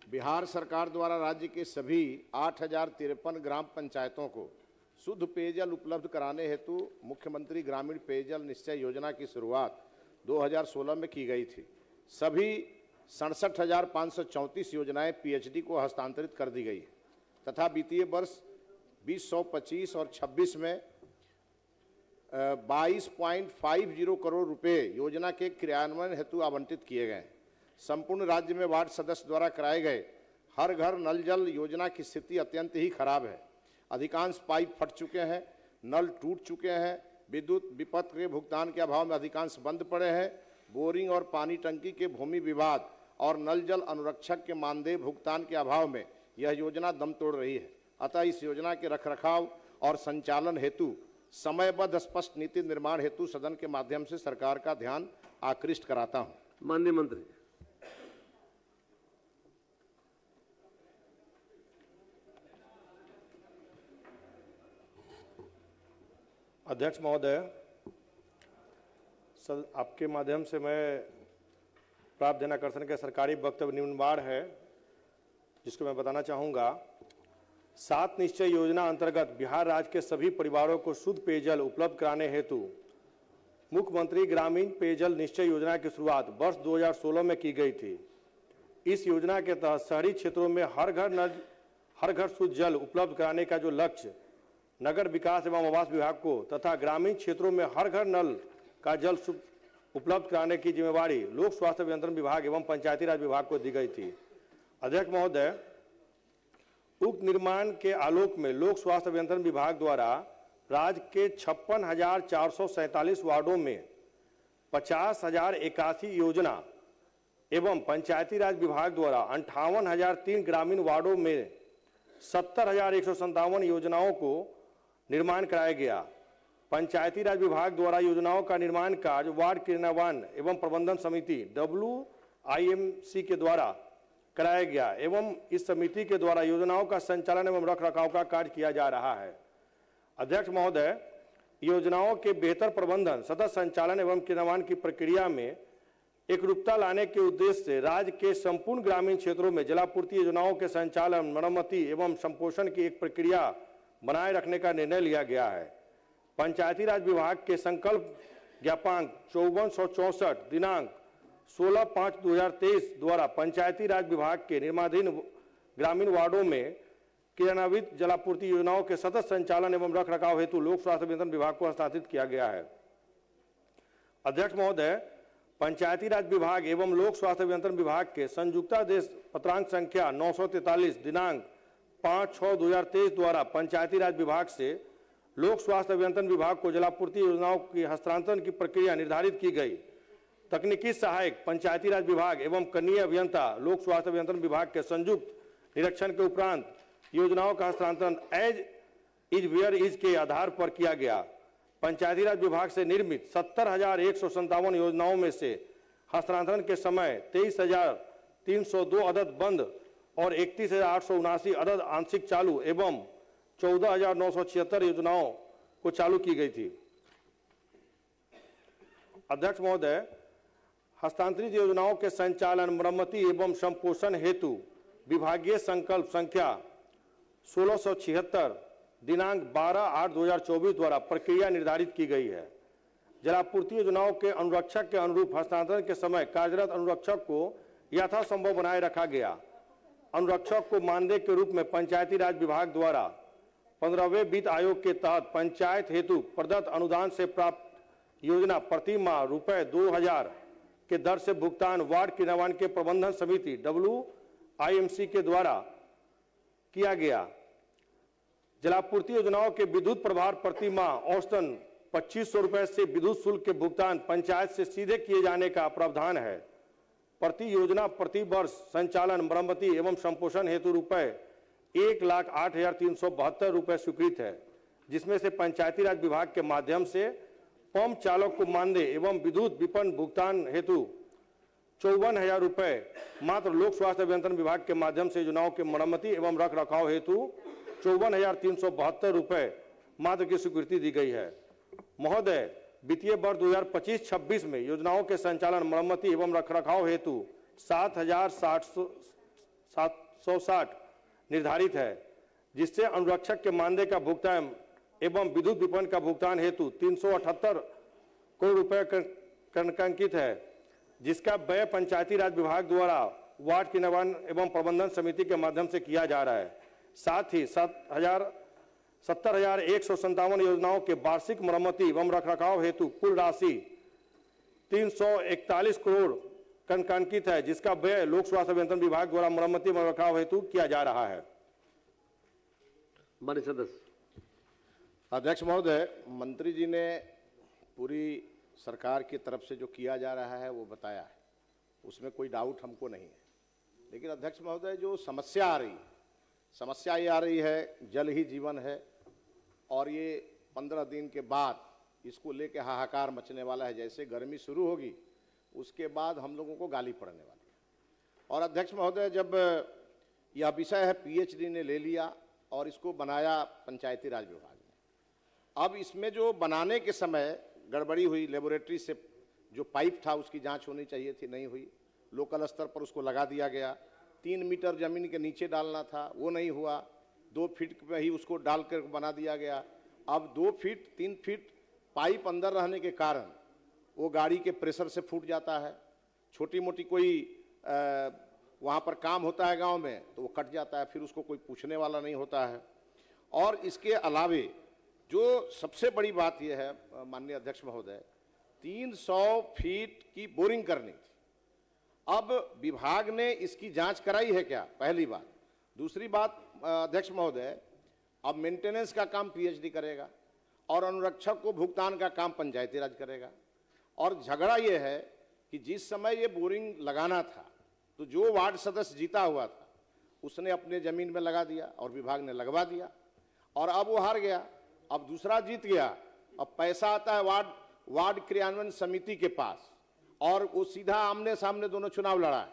बिहार सरकार द्वारा राज्य के सभी 8,053 ग्राम पंचायतों को शुद्ध पेयजल उपलब्ध कराने हेतु मुख्यमंत्री ग्रामीण पेयजल निश्चय योजना की शुरुआत 2016 में की गई थी। सभी 67,534 योजनाएं पीएचडी को हस्तांतरित कर दी गई तथा वित्तीय वर्ष 2025 और 26 में 22.50 करोड़ रुपए योजना के क्रियान्वयन हेतु आवंटित किए गए। संपूर्ण राज्य में वार्ड सदस्य द्वारा कराए गए हर घर नल जल योजना की स्थिति अत्यंत ही खराब है। अधिकांश पाइप फट चुके हैं, नल टूट चुके हैं, विद्युत विपत्त के भुगतान के अभाव में अधिकांश बंद पड़े हैं। बोरिंग और पानी टंकी के भूमि विवाद और नल जल अनुरक्षक के मानदेय भुगतान के अभाव में यह योजना दम तोड़ रही है। अतः इस योजना के रखरखाव और संचालन हेतु समयबद्ध स्पष्ट नीति निर्माण हेतु सदन के माध्यम से सरकार का ध्यान आकृष्ट कराता हूं। माननीय मंत्री। अध्यक्ष महोदय, आपके माध्यम से मैं प्राप्त जनाकर्षण के सरकारी वक्तव्य निम्नवार है, जिसको मैं बताना चाहूँगा। 7 निश्चय योजना अंतर्गत बिहार राज्य के सभी परिवारों को शुद्ध पेयजल उपलब्ध कराने हेतु मुख्यमंत्री ग्रामीण पेयजल निश्चय योजना की शुरुआत वर्ष 2016 में की गई थी। इस योजना के तहत शहरी क्षेत्रों में हर घर शुद्ध जल उपलब्ध कराने का जो लक्ष्य नगर विकास एवं आवास विभाग को तथा ग्रामीण क्षेत्रों में हर घर नल का जल उपलब्ध कराने की जिम्मेवारी लोक स्वास्थ्य अभियंत्रण विभाग एवं पंचायती राज विभाग को दी गई थी। अध्यक्ष महोदय, उक्त निर्माण के आलोक में लोक स्वास्थ्य अभियंत्रण विभाग द्वारा राज्य के 56,447 वार्डों में 50,081 योजना एवं पंचायती राज विभाग द्वारा 58,003 ग्रामीण वार्डों में 70,157 योजनाओं को निर्माण कराया गया। पंचायती राज विभाग द्वारा योजनाओं का निर्माण कार्य वार्ड क्रियान्वयन एवं प्रबंधन समिति WIMC के द्वारा कराया गया एवं इस समिति के द्वारा योजनाओं का संचालन एवं रखरखाव का कार्य किया जा रहा है। अध्यक्ष महोदय, योजनाओं के बेहतर प्रबंधन, सतत संचालन एवं क्रियान्वयन की प्रक्रिया में एकरूपता लाने के उद्देश्य से राज्य के संपूर्ण ग्रामीण क्षेत्रों में जलापूर्ति योजनाओं के संचालन, मरम्मति एवं संपोषण की एक प्रक्रिया बनाए रखने का निर्णय लिया गया है। पंचायती राज विभाग के संकल्प ज्ञापांक 5464 दिनांक 16/5/2023 द्वारा पंचायती राज विभाग के निर्माणाधीन ग्रामीण वार्डों में क्रियान्वित जलापूर्ति योजनाओं के सतत संचालन एवं रखरखाव हेतु लोक स्वास्थ्य अभियंत्रण विभाग को हस्तांतरित किया गया है। अध्यक्ष महोदय, पंचायती राज विभाग एवं लोक स्वास्थ्य अभियंत्रण विभाग के संयुक्तादेश पत्रांक संख्या 943 दिनांक 5/6/2023 द्वारा पंचायती राज विभाग से लोक स्वास्थ्य अभियंत्रण विभाग को जलापूर्ति योजनाओं की हस्तांतरण की प्रक्रिया निर्धारित की गई। तकनीकी सहायक पंचायती राज विभाग एवं कनीय अभियंता लोक स्वास्थ्य अभियंत्रण विभाग के संयुक्त निरीक्षण के उपरांत योजनाओं का हस्तांतरण एज इज वेयर इज के आधार पर किया गया। पंचायती राज विभाग से निर्मित 70,157 योजनाओं में से हस्तांतरण के समय 23,302 अदद बंद और 31,879 अदद आंशिक चालू एवं 14,976 योजनाओं को चालू की गई थी। अध्यक्ष महोदय, हस्तांतरित योजनाओं के संचालन, मरम्मति एवं संपोषण हेतु विभागीय संकल्प संख्या 1676 दिनांक 12/8/2024 द्वारा प्रक्रिया निर्धारित की गई है। जलापूर्ति योजनाओं के अनुरक्षक के अनुरूप हस्तांतरण के समय कार्यरत अनुरक्षक को यथासंभव बनाए रखा गया। अनुरक्षक को मानदेय के रूप में पंचायती राज विभाग द्वारा 15वें वित्त आयोग के तहत पंचायत हेतु प्रदत्त अनुदान से प्राप्त योजना प्रति माह ₹2,000 के दर से भुगतान वार्ड क्रियान्वयन के प्रबंधन समिति WIMC के द्वारा किया गया। जलापूर्ति योजनाओं के विद्युत प्रभार प्रति माह औसतन 2,500 रुपए से विद्युत शुल्क के भुगतान पंचायत से सीधे किए जाने का प्रावधान है। प्रति योजना प्रति वर्ष संचालन, मरम्मति एवं संपोषण हेतु ₹1,08,372 स्वीकृत है, जिसमें से पंचायती राज विभाग के माध्यम से पंप चालक को मानदेय एवं विद्युत विपणन भुगतान हेतु 54,000 रुपए मात्र लोक स्वास्थ्य अभियंत्रण विभाग के माध्यम से योजनाओं के मरम्मति एवं रखरखाव हेतु 54,372 रुपए मात्र की स्वीकृति दी गई है। महोदय, वित्तीय वर्ष 2025-26 में योजनाओं के संचालन, मरम्मति एवं रखरखाव हेतु 760 निर्धारित है, जिससे अनुरक्षक के मानदेय का भुगतान एवं विद्युत विपणन का भुगतान हेतु 378 करोड़ रुपए अंकित है, जिसका व्यय पंचायती राज विभाग द्वारा वार्ड क्रियान्वयन एवं प्रबंधन समिति के माध्यम से किया जा रहा है। साथ ही 70,157 योजनाओं के वार्षिक मरम्मति एवं रखरखाव हेतु कुल राशि 341 करोड़ अंकित है, जिसका व्यय लोक स्वास्थ्य अभियंत्रण विभाग द्वारा मरम्मति एवं रखरखाव हेतु किया जा रहा है। माननीय सदस्य। अध्यक्ष महोदय, मंत्री जी ने पूरी सरकार की तरफ से जो किया जा रहा है वो बताया है, उसमें कोई डाउट हमको नहीं है। लेकिन अध्यक्ष महोदय, जो समस्या आ रही है, समस्या ये आ रही है जल ही जीवन है, और ये 15 दिन के बाद इसको लेके हाहाकार मचने वाला है। जैसे गर्मी शुरू होगी उसके बाद हम लोगों को गाली पड़ने वाली है। और अध्यक्ष महोदय, जब यह विषय है पीएचडी ने ले लिया और इसको बनाया पंचायती राज विभाग ने, अब इसमें जो बनाने के समय गड़बड़ी हुई, लेबोरेटरी से जो पाइप था उसकी जांच होनी चाहिए थी, नहीं हुई। लोकल स्तर पर उसको लगा दिया गया। 3 मीटर जमीन के नीचे डालना था, वो नहीं हुआ। 2 फीट में ही उसको डाल कर बना दिया गया। अब 2 फीट 3 फीट पाइप अंदर रहने के कारण वो गाड़ी के प्रेशर से फूट जाता है। छोटी मोटी कोई वहाँ पर काम होता है गांव में तो वो कट जाता है, फिर उसको कोई पूछने वाला नहीं होता है। और इसके अलावे जो सबसे बड़ी बात यह है माननीय अध्यक्ष महोदय, 300 फीट की बोरिंग करनी थी। अब विभाग ने इसकी जांच कराई है क्या? पहली बात। दूसरी बात अध्यक्ष महोदय, अब मेंटेनेंस का काम पीएचडी करेगा और अनुरक्षक को भुगतान का काम पंचायती राज करेगा। और झगड़ा यह है कि जिस समय ये बोरिंग लगाना था तो जो वार्ड सदस्य जीता हुआ था उसने अपने जमीन में लगा दिया और विभाग ने लगवा दिया, और अब वो हार गया। अब दूसरा जीत गया। अब पैसा आता है वार्ड क्रियान्वयन समिति के पास, और वो सीधा आमने सामने दोनों चुनाव लड़ा है।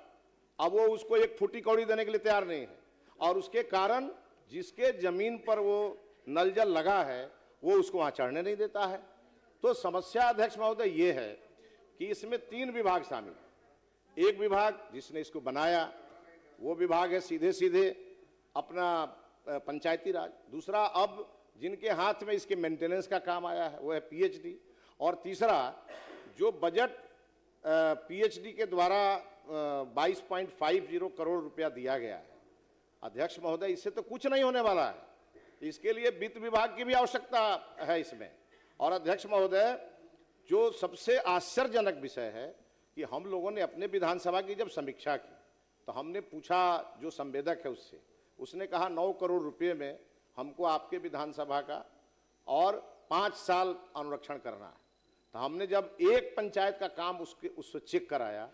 अब वो उसको एक फूटी कौड़ी देने के लिए तैयार नहीं है, और उसके कारण जिसके जमीन पर वो नल जल लगा है वो उसको वहां चढ़ने नहीं देता है। तो समस्या अध्यक्ष महोदय ये है कि इसमें 3 विभाग शामिल हैं। एक विभाग जिसने इसको बनाया वो विभाग है सीधे सीधे अपना पंचायती राज। दूसरा, अब जिनके हाथ में इसके मेंटेनेंस का काम आया है वो है पीएचडी। और तीसरा, जो बजट पीएचडी के द्वारा 22.50 करोड़ रुपया दिया गया है, अध्यक्ष महोदय, इससे तो कुछ नहीं होने वाला है। इसके लिए वित्त विभाग की भी आवश्यकता है इसमें। और अध्यक्ष महोदय, जो सबसे आश्चर्यजनक विषय है कि हम लोगों ने अपने विधानसभा की जब समीक्षा की तो हमने पूछा जो संवेदक है उससे, उसने कहा 9 करोड़ रुपये में हमको आपके विधानसभा का और 5 साल अनुरक्षण करना है। तो हमने जब एक पंचायत का काम उससे चेक कराया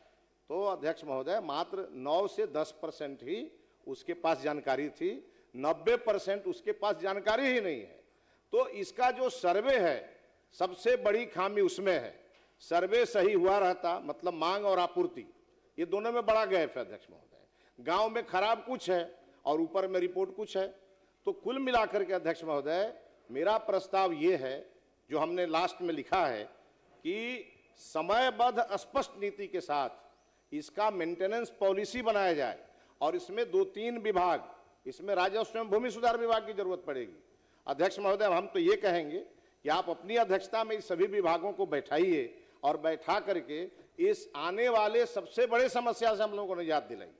तो अध्यक्ष महोदय मात्र 9 से 10% ही उसके पास जानकारी थी, 90% उसके पास जानकारी ही नहीं है। तो इसका जो सर्वे है सबसे बड़ी खामी उसमें है। सर्वे सही हुआ रहता, मतलब मांग और आपूर्ति ये दोनों में बड़ा गैप है अध्यक्ष महोदय। गांव में खराब कुछ है और ऊपर में रिपोर्ट कुछ है। तो कुल मिलाकर के अध्यक्ष महोदय, मेरा प्रस्ताव ये है जो हमने लास्ट में लिखा है कि समयबद्ध स्पष्ट नीति के साथ इसका मेंटेनेंस पॉलिसी बनाया जाए, और इसमें 2-3 विभाग, इसमें राजस्व एवं भूमि सुधार विभाग की जरूरत पड़ेगी। अध्यक्ष महोदय, हम तो ये कहेंगे कि आप अपनी अध्यक्षता में इस सभी विभागों को बैठाइए और बैठा करके इस आने वाले सबसे बड़े समस्या से हम लोगों को निजात दिलाइए,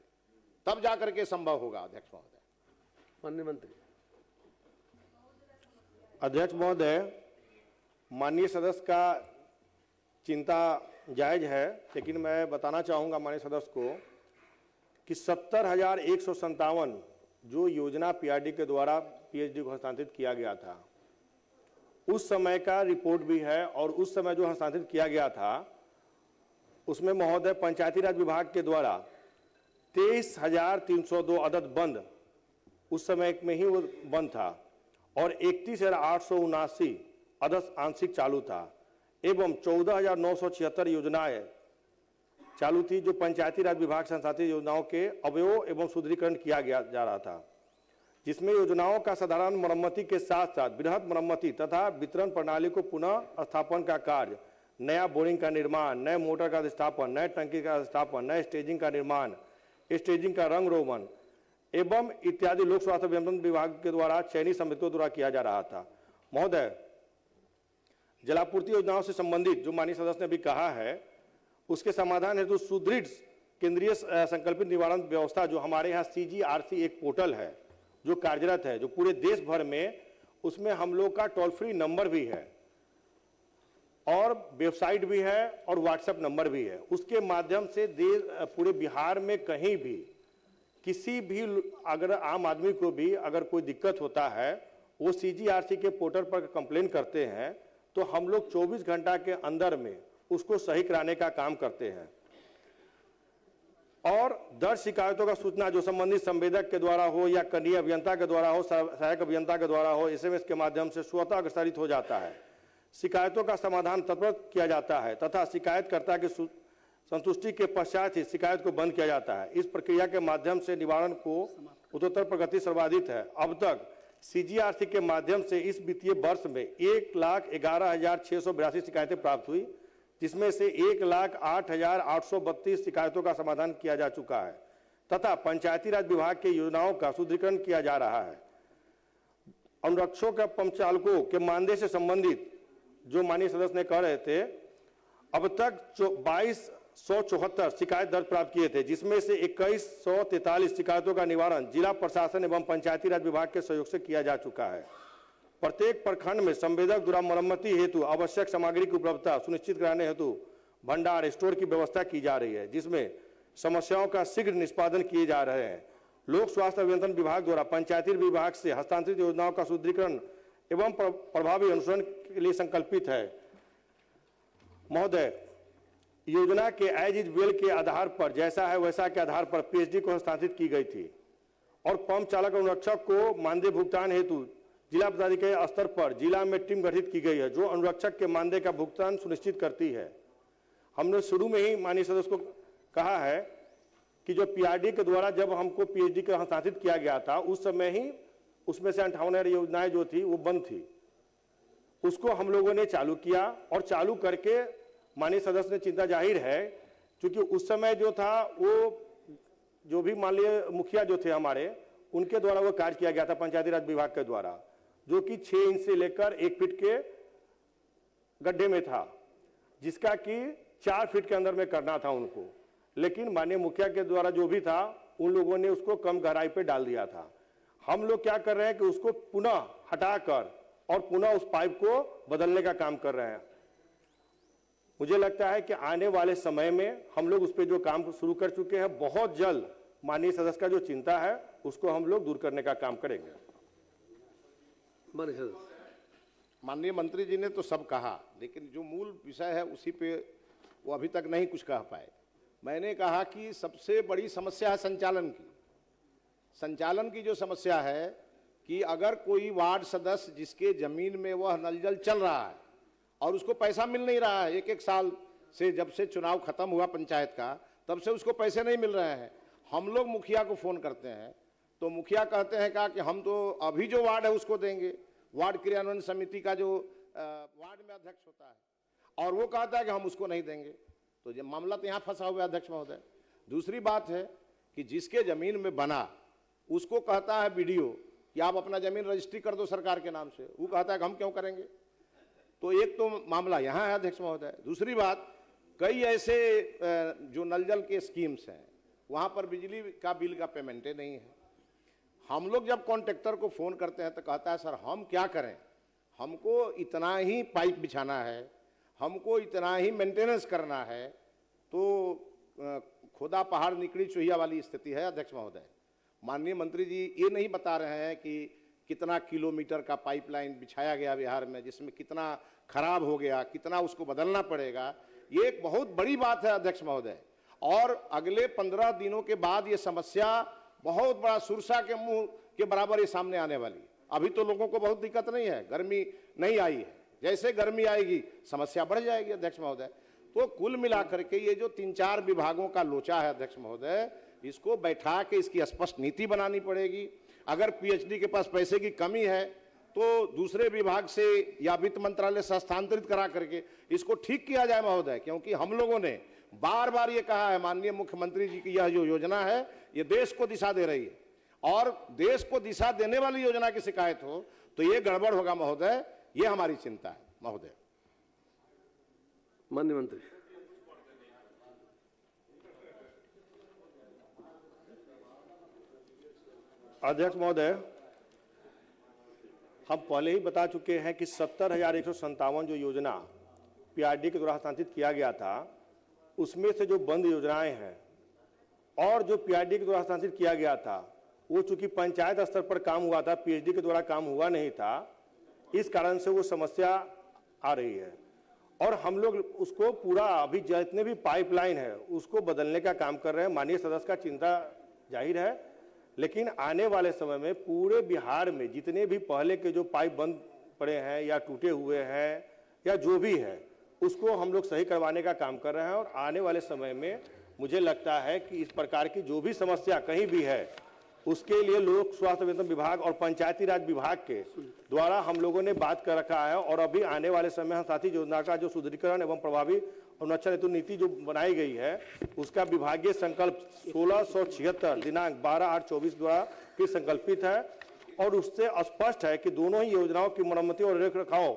तब जाकर के संभव होगा। अध्यक्ष महोदय। माननीय मंत्री। अध्यक्ष महोदय, माननीय सदस्य का चिंता जायज है, लेकिन मैं बताना चाहूँगा माननीय सदस्य को कि 70,157 जो योजना पीआरडी के द्वारा पीएचडी को हस्तांतरित किया गया था, उस समय का रिपोर्ट भी है। और उस समय जो हस्तांतरित किया गया था उसमें महोदय पंचायती राज विभाग के द्वारा 23,302 अदद बंद उस समय में ही वो बंद था, और 31,879 अदद आंशिक चालू था, एवं 14,976 योजनाएं चालू थी जो पंचायती राज विभाग से संसाधित योजनाओं के अवयव एवं सुदृढ़ीकरण किया जा रहा था, जिसमें योजनाओं का साधारण मरम्मति के साथ साथ बृहद मरम्मति तथा वितरण प्रणाली को पुनः स्थापन का कार्य, नया बोरिंग का निर्माण, नए मोटर का स्थापन, नए टंकी का स्थापन, नए स्टेजिंग का निर्माण, स्टेजिंग का रंग रोगन, एवं इत्यादि लोक स्वास्थ्य अभियंत्रण विभाग के द्वारा चयनित समितियों द्वारा किया जा रहा था। महोदय, जलापूर्ति योजनाओं से संबंधित जो माननीय सदस्य ने अभी कहा है, उसके समाधान हेतु सुदृढ़ केंद्रीय संकल्पित निवारण व्यवस्था जो हमारे यहाँ CGRC एक पोर्टल है जो कार्यरत है, जो पूरे देश भर में, उसमें हम लोग का टोल फ्री नंबर भी है और वेबसाइट भी है और व्हाट्सएप नंबर भी है। उसके माध्यम से पूरे बिहार में कहीं भी किसी भी अगर आम आदमी को भी अगर कोई दिक्कत होता है, वो CGRC के पोर्टल पर कंप्लेन करते हैं तो हम लोग 24 घंटा के अंदर में उसको सही कराने का काम करते हैं। और दर्ज शिकायतों का सूचना जो संबंधित संवेदक के द्वारा हो या कनीय अभियंता के द्वारा हो, सहायक अभियंता के द्वारा हो, SMS के माध्यम से स्वतः अग्रसारित हो जाता है। शिकायतों का समाधान तत्पर किया जाता है तथा शिकायतकर्ता की संतुष्टि के पश्चात ही शिकायत को बंद किया जाता है। इस प्रक्रिया के माध्यम से निवारण को उत्तरोत्तर प्रगति सर्वाधिक है। अब तक CGRC के माध्यम से इस वित्तीय वर्ष में 1,11,682 शिकायतें प्राप्त हुई, जिसमें से 1,08,832 शिकायतों का समाधान किया जा चुका है तथा पंचायती राज विभाग के योजनाओं का सुदृढ़ीकरण किया जा रहा है। अनुरक्षकों के पंप चालकों के मानदेय से संबंधित जो माननीय सदस्य ने कह रहे थे, अब तक 2274 शिकायत दर्ज प्राप्त किए थे, जिसमें से 2143 शिकायतों का निवारण जिला प्रशासन एवं पंचायती राज विभाग के सहयोग से किया जा चुका है। प्रत्येक प्रखंड में संवेदक द्वारा मरम्मति हेतु आवश्यक सामग्री की उपलब्धता सुनिश्चित कराने हेतु भंडार स्टोर की व्यवस्था की जा रही है, जिसमें समस्याओं का शीघ्र निष्पादन किए जा रहे हैं। लोक स्वास्थ्य अभियंत्रण विभाग द्वारा पंचायती विभाग से हस्तांतरित योजनाओं का सुदृढ़ीकरण एवं प्रभावी अनुसरण के लिए संकल्पित है। महोदय, योजना के एज इज वेल के आधार पर, जैसा है वैसा के आधार पर PhD को हस्तांतरित की गई थी और पंप चालक अनुरक्षक को मानदेय भुगतान हेतु जिला पदाधिकारी स्तर पर जिला में टीम गठित की गई है जो अनुरक्षक के मानदेय का भुगतान सुनिश्चित करती है। हमने शुरू में ही माननीय सदस्य को कहा है कि जो PRD के द्वारा जब हमको PhD का हस्तांतरित किया गया था, उस समय ही उसमें से 58 योजनाएं जो थी वो बंद थी। उसको हम लोगों ने चालू किया और चालू करके माननीय सदस्य ने चिंता जाहिर है, क्योंकि उस समय जो था वो जो भी माननीय मुखिया जो थे हमारे, उनके द्वारा वो कार्य किया गया था पंचायती राज विभाग के द्वारा, जो कि 6 इंच से लेकर 1 फीट के गड्ढे में था, जिसका कि 4 फीट के अंदर में करना था उनको, लेकिन माननीय मुखिया के द्वारा जो भी था उन लोगों ने उसको कम गहराई पे डाल दिया था। हम लोग क्या कर रहे हैं कि उसको पुनः हटाकर और पुनः उस पाइप को बदलने का काम कर रहे हैं। मुझे लगता है कि आने वाले समय में हम लोग उस पर जो काम शुरू कर चुके हैं, बहुत जल्द माननीय सदस्य का जो चिंता है उसको हम लोग दूर करने का काम करेंगे। माननीय मंत्री जी ने तो सब कहा, लेकिन जो मूल विषय है उसी पे वो अभी तक नहीं कुछ कह पाए। मैंने कहा कि सबसे बड़ी समस्या है संचालन की। संचालन की जो समस्या है कि अगर कोई वार्ड सदस्य जिसके जमीन में वह नल जल चल रहा है और उसको पैसा मिल नहीं रहा है, एक साल से जब से चुनाव खत्म हुआ पंचायत का, तब से उसको पैसे नहीं मिल रहे हैं। हम लोग मुखिया को फोन करते हैं तो मुखिया कहते हैं कि हम तो अभी जो वार्ड है उसको देंगे, वार्ड क्रियान्वयन समिति का जो वार्ड में अध्यक्ष होता है, और वो कहता है कि हम उसको नहीं देंगे। तो ये मामला तो यहाँ फंसा हुआ है अध्यक्ष महोदय। दूसरी बात है कि जिसके जमीन में बना उसको कहता है BDO कि आप अपना जमीन रजिस्ट्री कर दो सरकार के नाम से, वो कहता है कि हम क्यों करेंगे। तो एक तो मामला यहाँ है अध्यक्ष महोदय। दूसरी बात, कई ऐसे जो नल जल के स्कीम्स हैं वहाँ पर बिजली का बिल का पेमेंटे नहीं है। हम लोग जब कॉन्ट्रैक्टर को फ़ोन करते हैं तो कहता है सर हम क्या करें, हमको इतना ही पाइप बिछाना है, हमको इतना ही मेंटेनेंस करना है। तो खुदा पहाड़ निकली चुहिया वाली स्थिति है अध्यक्ष महोदय। माननीय मंत्री जी ये नहीं बता रहे हैं कि कितना किलोमीटर का पाइपलाइन बिछाया गया बिहार में, जिसमें कितना खराब हो गया, कितना उसको बदलना पड़ेगा। ये एक बहुत बड़ी बात है अध्यक्ष महोदय। और अगले 15 दिनों के बाद ये समस्या बहुत बड़ा सुरसा के मुंह के बराबर ये सामने आने वाली। अभी तो लोगों को बहुत दिक्कत नहीं है, गर्मी नहीं आई है, जैसे गर्मी आएगी समस्या बढ़ जाएगी अध्यक्ष महोदय। तो कुल मिलाकर के ये जो 3-4 विभागों का लोचा है अध्यक्ष महोदय, इसको बैठा के इसकी स्पष्ट नीति बनानी पड़ेगी। अगर PhD के पास पैसे की कमी है तो दूसरे विभाग से या वित्त मंत्रालय से हस्तांतरित करा करके इसको ठीक किया जाए महोदय। क्योंकि हम लोगों ने बार बार ये कहा है माननीय मुख्यमंत्री जी की यह जो योजना है ये देश को दिशा दे रही है, और देश को दिशा देने वाली योजना की शिकायत हो तो ये गड़बड़ होगा महोदय, ये हमारी चिंता है महोदय। माननीय मंत्री। अध्यक्ष महोदय, हम पहले ही बता चुके हैं कि 70,157 जो योजना पीआरडी के द्वारा हस्तांतरित किया गया था, उसमें से जो बंद योजनाएं हैं और जो पीआरडी के द्वारा हस्तांतरित किया गया था, वो चूंकि पंचायत स्तर पर काम हुआ था, पीएचडी के द्वारा काम हुआ नहीं था, इस कारण से वो समस्या आ रही है। और हम लोग उसको पूरा अभी जितने भी पाइपलाइन है उसको बदलने का काम कर रहे हैं। माननीय सदस्य का चिंता जाहिर है, लेकिन आने वाले समय में पूरे बिहार में जितने भी पहले के जो पाइप बंद पड़े हैं या टूटे हुए हैं या जो भी है, उसको हम लोग सही करवाने का काम कर रहे हैं। और आने वाले समय में मुझे लगता है कि इस प्रकार की जो भी समस्या कहीं भी है, उसके लिए लोक स्वास्थ्य अभियंत्रण विभाग और पंचायती राज विभाग के द्वारा हम लोगों ने बात कर रखा है। और अभी आने वाले समय हम साथी योजना का जो सुदृढ़ीकरण एवं प्रभावी अनुरक्षण हेतु नीति जो बनाई गई है, उसका विभागीय संकल्प 1676 दिनांक 12/8/24 द्वारा भी संकल्पित है। और उससे स्पष्ट है कि दोनों ही योजनाओं की मरम्मती और रख रखाव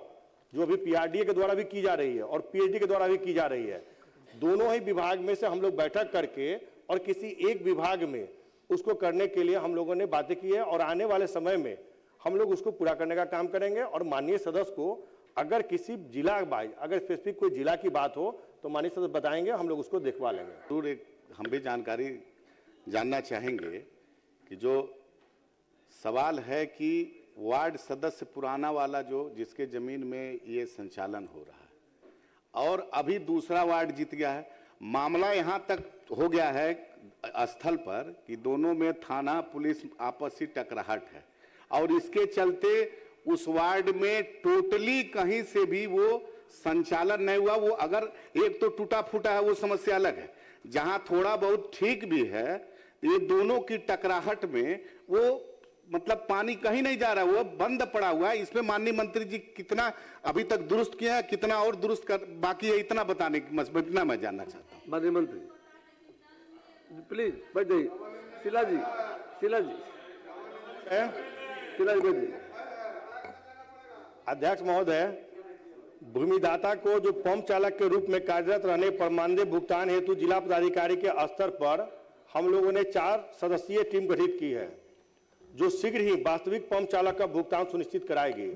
जो अभी पीआरडीए के द्वारा भी की जा रही है और पीएचडी के द्वारा भी की जा रही है, दोनों ही विभाग में से हम लोग बैठक करके और किसी एक विभाग में उसको करने के लिए हम लोगों ने बातें की है। और आने वाले समय में हम लोग उसको पूरा करने का काम करेंगे। और माननीय सदस्य को अगर किसी जिला वाइज अगर स्पेसिफिक कोई जिला की बात हो तो माननीय सदस्य बताएंगे, हम लोग उसको देखवा लेंगे। जरूर एक हम भी जानकारी जानना चाहेंगे कि जो सवाल है कि वार्ड सदस्य पुराना वाला जो जिसके जमीन में ये संचालन हो रहा है और अभी दूसरा वार्ड जीत गया है, मामला यहाँ तक हो गया है स्थल पर कि दोनों में थाना पुलिस आपसी टकराहट है और इसके चलते उस वार्ड में टोटली कहीं से भी वो संचालन नहीं हुआ। वो अगर एक तो टूटा फूटा है वो समस्या अलग है, जहां थोड़ा बहुत ठीक भी है, ये दोनों की टकराहट में वो मतलब पानी कहीं नहीं जा रहा, वो बंद पड़ा हुआ है। इसमें माननीय मंत्री जी कितना अभी तक दुरुस्त किया है, कितना और दुरुस्त कर बाकी है, इतना बताने की इतना मैं जानना चाहता हूँ। माननीय मंत्री प्लीज बैठ जाइए। शीला जी बैठ जाइए। अध्यक्ष महोदय, भूमिदाता को जो पंप चालक के रूप में कार्यरत रहने पर मानदेय भुगतान हेतु जिला पदाधिकारी के स्तर पर हम लोगों ने 4 सदस्यीय टीम गठित की है, जो शीघ्र ही वास्तविक पंप चालक का भुगतान सुनिश्चित कराएगी।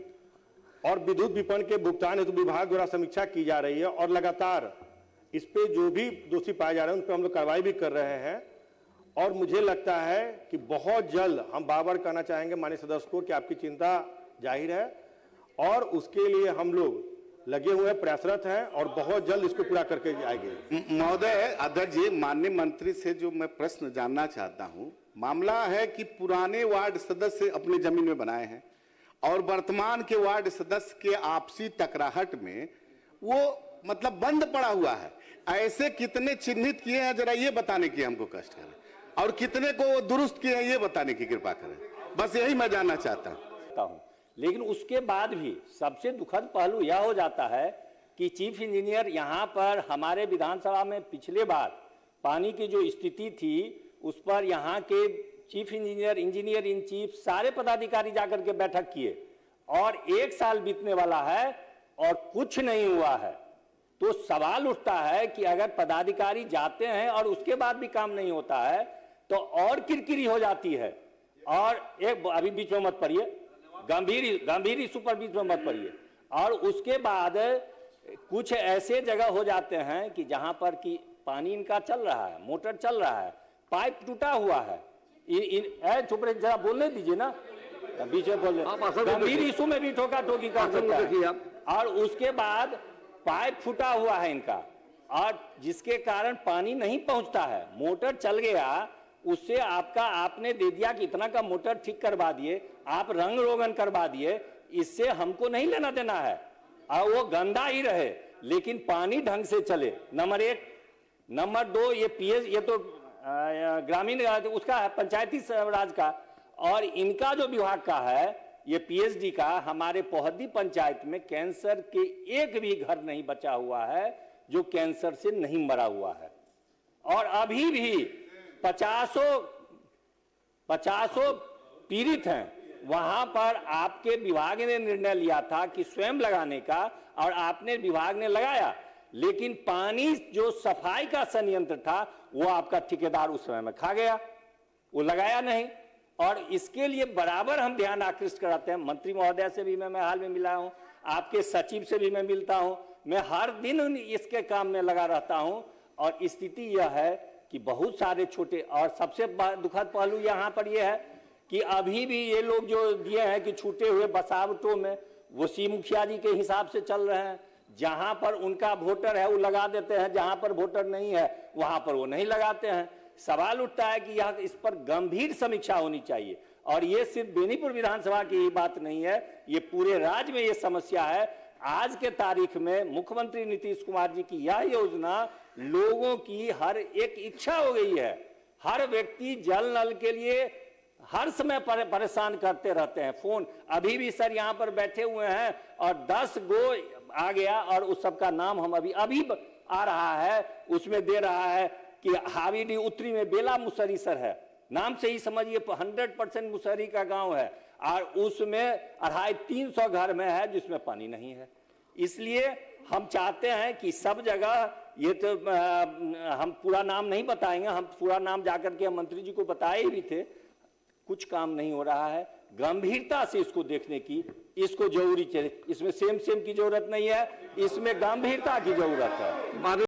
और विद्युत विपणन के भुगतान हेतु विभाग द्वारा समीक्षा की जा रही है और लगातार इस पे जो भी दोषी पाए जा रहे हैं उन पर हम लोग कार्रवाई भी कर रहे हैं। और मुझे लगता है कि बहुत जल्द हम बार-बार कहना चाहेंगे माननीय सदस्य को कि आपकी चिंता जाहिर है और उसके लिए हम लोग लगे हुए प्रयासरत हैं और बहुत जल्द इसको पूरा करके आएंगे। महोदय अध्यक्ष जी, माननीय मंत्री से जो मैं प्रश्न जानना चाहता हूं, मामला है कि पुराने वार्ड सदस्य अपनी जमीन में बनाए हैं और वर्तमान के वार्ड सदस्य के आपसी टकराहट में वो मतलब बंद पड़ा हुआ है। ऐसे कितने चिन्हित किए हैं जरा ये बताने की हमको कष्ट करें, और कितने को वो दुरुस्त किए हैं ये बताने की कृपा करें, बस यही मैं जानना चाहता हूं। लेकिन उसके बाद भी सबसे दुखद पहलू यह हो जाता है कि चीफ इंजीनियर यहाँ पर हमारे विधानसभा में पिछले बार पानी की जो स्थिति थी उस पर यहाँ के chief engineer, engineer in chief सारे पदाधिकारी जाकर के बैठक किए और 1 साल बीतने वाला है और कुछ नहीं हुआ है। तो सवाल उठता है कि अगर पदाधिकारी जाते हैं और उसके बाद भी काम नहीं होता है तो और किरकिरी हो जाती है। और एक अभी बीच में मत पड़िए, गंभीर इशू पर बीच में मत पड़िए। और उसके बाद कुछ ऐसे जगह हो जाते हैं कि जहां पर कि पानी इनका चल रहा है, मोटर चल रहा है, पाइप टूटा हुआ है। चुप रहे, जरा बोलने दीजिए ना, बीच में बोल रहे। गंभीर इशू में भी ठोका ठोकी कर सकता है। और उसके बाद पाइप फूटा हुआ है इनका और जिसके कारण पानी नहीं पहुंचता है। मोटर चल गया, उससे आपने दे दिया कि इतना का मोटर ठीक करवा दिए, आप रंग रोगन करवा दिए, इससे हमको नहीं लेना देना है और वो गंदा ही रहे लेकिन पानी ढंग से चले। नंबर 1। नंबर 2, ये पीएच, ये तो ग्रामीण उसका है, पंचायती राज का, और इनका जो विभाग का है ये पीएचडी का, हमारे पोहदी पंचायत में कैंसर के एक भी घर नहीं बचा हुआ है जो कैंसर से नहीं मरा हुआ है। और अभी भी 50 50 पीड़ित हैं, वहां पर आपके विभाग ने निर्णय लिया था कि स्वयं लगाने का, और आपने विभाग ने लगाया, लेकिन पानी जो सफाई का संयंत्र था वो आपका ठेकेदार उस समय में खा गया, वो लगाया नहीं। और इसके लिए बराबर हम ध्यान आकृष्ट कराते हैं। मंत्री महोदय से भी मैं हाल में मिला हूं, आपके सचिव से भी मैं मिलता हूं, मैं हर दिन इसके काम में लगा रहता हूं। और स्थिति यह है कि बहुत सारे छोटे, और सबसे दुखद पहलू यहां पर यह है कि अभी भी ये लोग जो दिए हैं कि छूटे हुए बसावटों में वो सी मुखिया जी के हिसाब से चल रहे हैं। जहां पर उनका वोटर है वो लगा देते हैं, जहां पर वोटर नहीं है वहां पर वो नहीं लगाते हैं। सवाल उठता है कि यह इस पर गंभीर समीक्षा होनी चाहिए। और ये सिर्फ बेनीपुर विधानसभा की ही बात नहीं है, ये पूरे राज्य में ये समस्या है। आज के तारीख में मुख्यमंत्री नीतीश कुमार जी की यह योजना लोगों की हर एक इच्छा हो गई है। हर व्यक्ति जल नल के लिए हर समय परेशान करते रहते हैं। फोन अभी भी सर यहाँ पर बैठे हुए हैं और 10 गो आ गया, और उस सबका नाम हम अभी आ रहा है, उसमें दे रहा है कि हावीडी उत्तरी में बेला मुसहरी सर है, नाम से ही समझिए 100% मुसहरी का गांव है, और उसमें 250-300 घर में है जिसमें पानी नहीं है। इसलिए हम चाहते हैं कि सब जगह, ये तो हम पूरा नाम नहीं बताएंगे, हम पूरा नाम जाकर के मंत्री जी को बताए भी थे, कुछ काम नहीं हो रहा है। गंभीरता से इसको देखने की, इसको जरूरी चाहिए। इसमें सेम की जरूरत नहीं है, इसमें गंभीरता की जरूरत है।